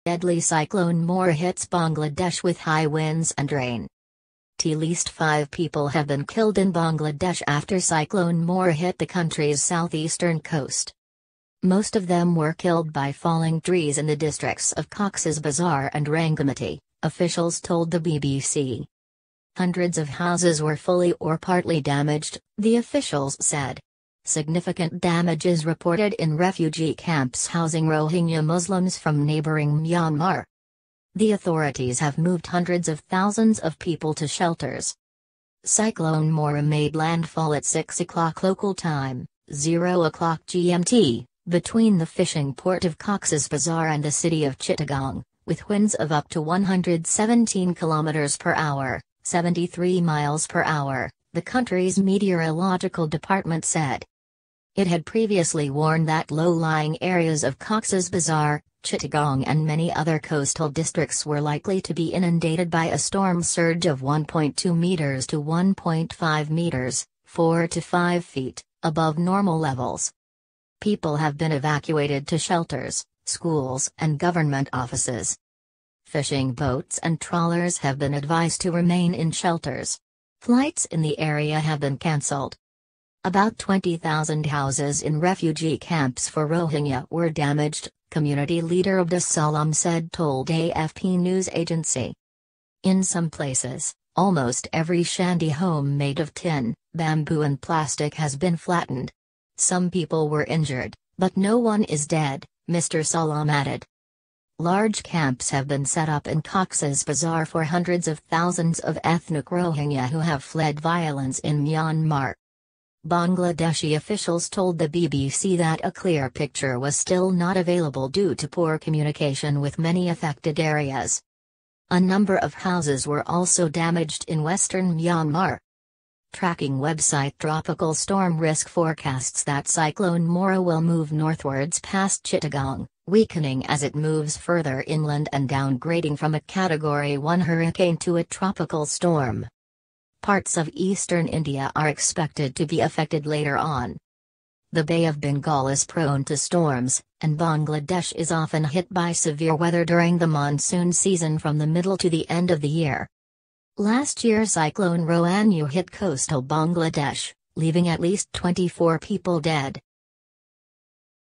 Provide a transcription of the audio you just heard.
Deadly Cyclone Mora hits Bangladesh with high winds and rain. At least 5 people have been killed in Bangladesh after Cyclone Mora hit the country's southeastern coast. Most of them were killed by falling trees in the districts of Cox's Bazar and Rangamati, officials told the BBC. Hundreds of houses were fully or partly damaged, the officials said. Significant damage is reported in refugee camps housing Rohingya Muslims from neighbouring Myanmar. The authorities have moved hundreds of thousands of people to shelters. Cyclone Mora made landfall at 6 o'clock local time, 0 o'clock GMT, between the fishing port of Cox's Bazar and the city of Chittagong, with winds of up to 117 km per hour, 73 miles per hour, the country's meteorological department said. It had previously warned that low-lying areas of Cox's Bazar, Chittagong and many other coastal districts were likely to be inundated by a storm surge of 1.2 meters to 1.5 meters, 4 to 5 feet, above normal levels. People have been evacuated to shelters, schools and government offices. Fishing boats and trawlers have been advised to remain in shelters. Flights in the area have been cancelled. About 20,000 houses in refugee camps for Rohingya were damaged, community leader Abdus Salam said, told AFP news agency. In some places, almost every shanty home made of tin, bamboo and plastic has been flattened. Some people were injured, but no one is dead, Mr. Salam added. Large camps have been set up in Cox's Bazar for hundreds of thousands of ethnic Rohingya who have fled violence in Myanmar. Bangladeshi officials told the BBC that a clear picture was still not available due to poor communication with many affected areas. A number of houses were also damaged in western Myanmar. Tracking website Tropical Storm Risk forecasts that Cyclone Mora will move northwards past Chittagong, weakening as it moves further inland and downgrading from a Category 1 hurricane to a tropical storm. Parts of eastern India are expected to be affected later on. The Bay of Bengal is prone to storms, and Bangladesh is often hit by severe weather during the monsoon season from the middle to the end of the year. Last year Cyclone Rohingya hit coastal Bangladesh, leaving at least 24 people dead.